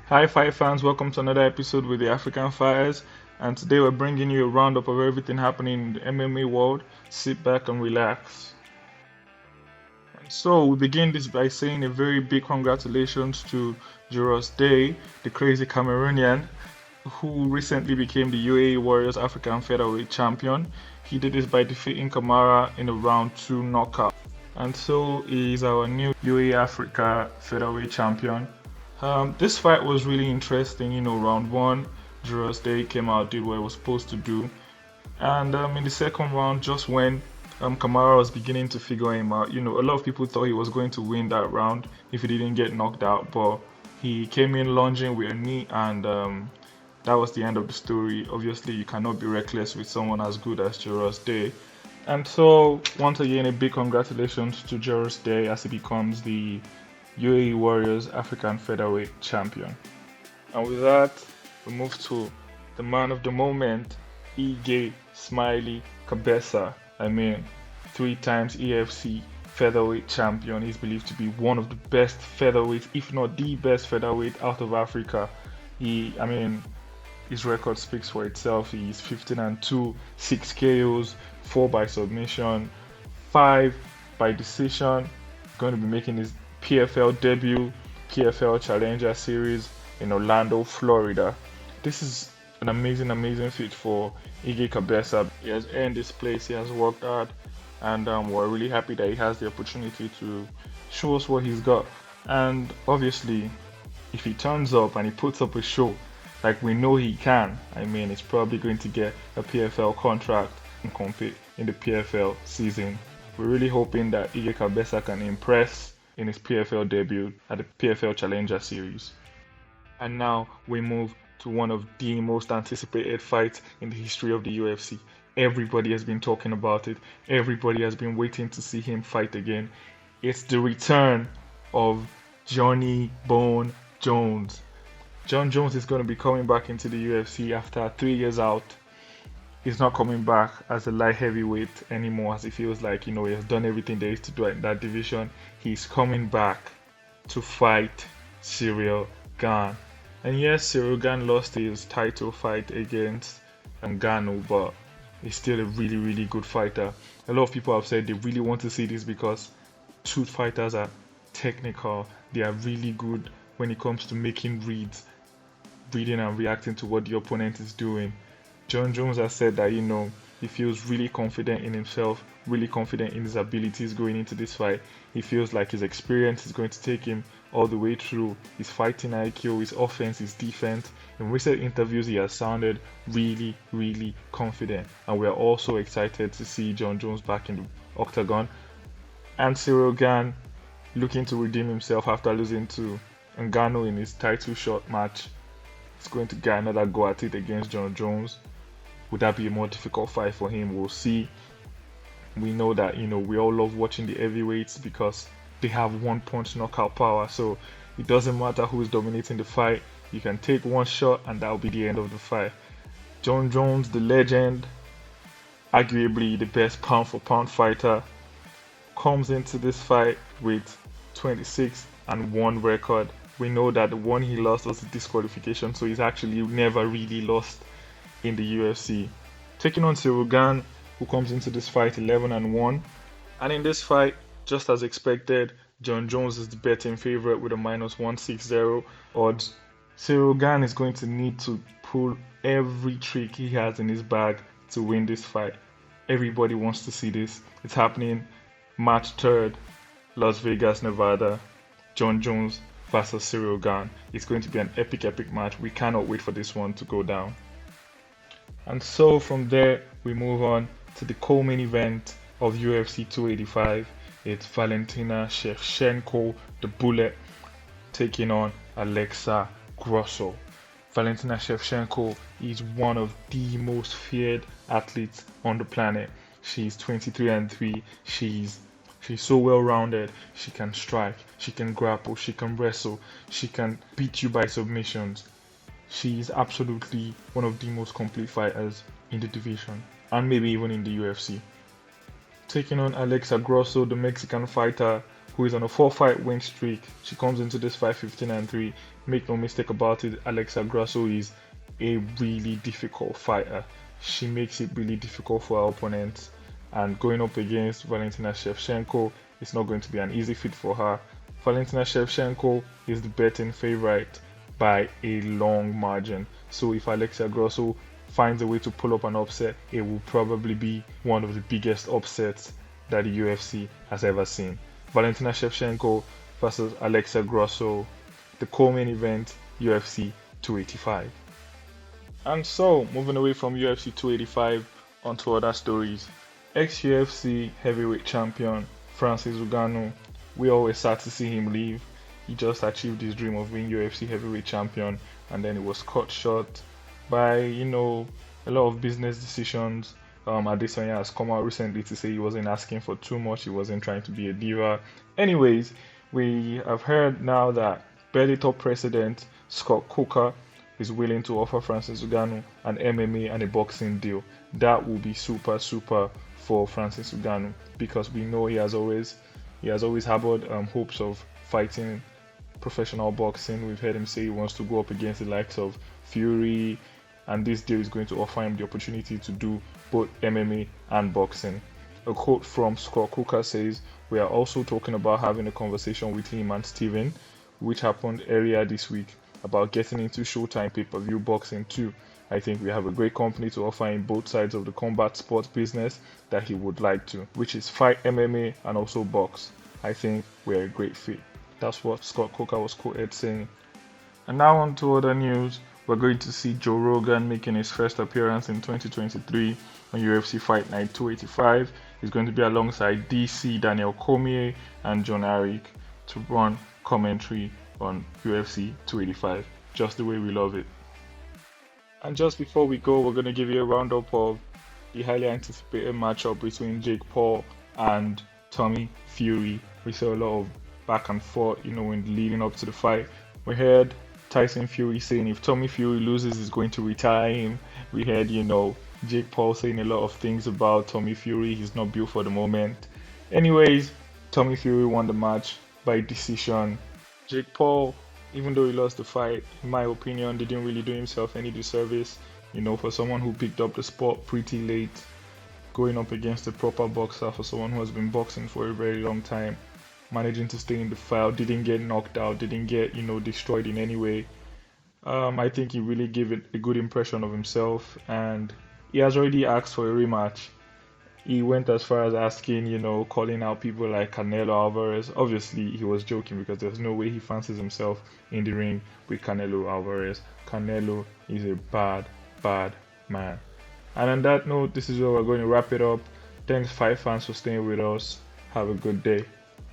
Hi, Fight fans, welcome to another episode with the African Fires. And today we're bringing you a roundup of everything happening in the MMA world. Sit back and relax. So, we begin this by saying a very big congratulations to Jaures Dea, the crazy Cameroonian, who recently became the UAE Warriors African Featherweight Champion. He did this by defeating Kamara in a round 2 knockout. And so he is our new UAE Africa Featherweight Champion. This fight was really interesting. Round one, Jaures Dea came out, did what he was supposed to do, and in the second round, just when Kamara was beginning to figure him out, a lot of people thought he was going to win that round if he didn't get knocked out, but he came in lunging with a knee, and that was the end of the story. Obviously, you cannot be reckless with someone as good as Jaures Dea. And so, once again, a big congratulations to Jaures Dea as he becomes the UAE Warriors African Featherweight Champion. And with that, we move to the man of the moment, Igeu Kabesa. I mean, 3 times EFC Featherweight Champion. He's believed to be one of the best featherweights, if not the best featherweight out of Africa. His record speaks for itself. He's 15-2, 6 KOs, 4 by submission, 5 by decision. Going to be making his PFL debut, PFL Challenger series in Orlando, Florida. This is an amazing feat for Igeu Kabesa. He has earned this place, he has worked hard, and we're really happy that he has the opportunity to show us what he's got. And obviously, if he turns up and he puts up a show like we know he can, he's probably going to get a PFL contract and compete in the PFL season. We're really hoping that Igeu Kabesa can impress in his PFL debut at the PFL Challenger series. And now we move to one of the most anticipated fights in the history of the UFC. Everybody has been talking about it. Everybody has been waiting to see him fight again. It's the return of Jon Jones. Jon Jones is going to be coming back into the UFC after 3 years out. He's not coming back as a light heavyweight anymore, as he feels like, he has done everything there is to do in that division. He's coming back to fight Ciryl Gane. And yes, Ciryl Gane lost his title fight against Ngannou, but he's still a really good fighter. A lot of people have said they really want to see this because two fighters are technical. They are really good when it comes to making reads, reading and reacting to what the opponent is doing. Jon Jones has said that, he feels really confident in himself, really confident in his abilities going into this fight. He feels like his experience is going to take him all the way through. His fighting IQ, his offense, his defense. In recent interviews, he has sounded really confident. And we are also excited to see Jon Jones back in the octagon. And Ciryl Gane looking to redeem himself after losing to Ngannou in his title shot match. He's going to get another go at it against Jon Jones. Would that be a more difficult fight for him? We'll see. We know that, we all love watching the heavyweights because they have one-punch knockout power. So it doesn't matter who is dominating the fight. You can take one shot and that'll be the end of the fight. Jon Jones, the legend, arguably the best pound-for-pound fighter, comes into this fight with 26-1 record. We know that the one he lost was a disqualification, so he's actually never really lost in the UFC. Taking on Ciryl Gane, who comes into this fight 11-1. And in this fight, just as expected, Jon Jones is the betting favorite with a -160 odds. Ciryl Gane is going to need to pull every trick he has in his bag to win this fight. Everybody wants to see this. It's happening March 3rd, Las Vegas, Nevada. Jon Jones versus Ciryl Gane. It's going to be an epic match. We cannot wait for this one to go down. And so from there, we move on to the co-main event of UFC 285. It's Valentina Shevchenko, the Bullet, taking on Alexa Grasso. Valentina Shevchenko is one of the most feared athletes on the planet. She's 23-3. She's so well-rounded. She can strike, she can grapple, she can wrestle, she can beat you by submissions. She is absolutely one of the most complete fighters in the division, and maybe even in the UFC. Taking on Alexa Grasso, the Mexican fighter who is on a 4-fight win streak. She comes into this fight 15-3. Make no mistake about it, Alexa Grasso is a really difficult fighter. She makes it really difficult for her opponents, and going up against Valentina Shevchenko is not going to be an easy feat for her. Valentina Shevchenko is the betting favorite by a long margin. So if Alexa Grasso finds a way to pull up an upset, it will probably be one of the biggest upsets that the UFC has ever seen. Valentina Shevchenko versus Alexa Grasso, the co-main event, UFC 285. And so, moving away from UFC 285 onto other stories. Ex-UFC Heavyweight Champion Francis Ngannou, we always sad to see him leave. He just achieved his dream of being UFC Heavyweight Champion, and then it was cut short by, a lot of business decisions. Adesanya has come out recently to say he wasn't asking for too much, he wasn't trying to be a diva. Anyways, we have heard now that Bellator president Scott Coker is willing to offer Francis Ngannou an MMA and a boxing deal. That will be super for Francis Ngannou, because we know he has always harbored hopes of fighting professional boxing. We've heard him say he wants to go up against the likes of Fury, and this deal is going to offer him the opportunity to do both MMA and boxing. A quote from Scott Coker says, "We are also talking about having a conversation with him and Steven, which happened earlier this week, about getting into Showtime pay-per-view boxing too. I think we have a great company to offer him both sides of the combat sports business that he would like to, which is fight MMA and also box. I think we're a great fit." That's what Scott Coker was quoted saying. And now on to other news. We're going to see Joe Rogan making his first appearance in 2023 on UFC Fight Night 285. He's going to be alongside DC, Daniel Cormier, and John Arik to run commentary on UFC 285, just the way we love it. And just before we go, we're going to give you a roundup of the highly anticipated matchup between Jake Paul and Tommy Fury. We saw a lot of back and forth, in leading up to the fight. We heard Tyson Fury saying if Tommy Fury loses, he's going to retire him. We heard, Jake Paul saying a lot of things about Tommy Fury. He's not built for the moment. Anyways, Tommy Fury won the match by decision. Jake Paul, even though he lost the fight, in my opinion, didn't really do himself any disservice. For someone who picked up the sport pretty late, going up against a proper boxer, for someone who has been boxing for a very long time, managing to stay in the fight, didn't get knocked out, didn't get, destroyed in any way. I think he really gave it a good impression of himself, and he has already asked for a rematch. He went as far as asking, calling out people like Canelo Alvarez. Obviously, he was joking because there's no way he fancies himself in the ring with Canelo Alvarez. Canelo is a bad man. And on that note, this is where we're going to wrap it up. Thanks, fight fans, for staying with us. Have a good day.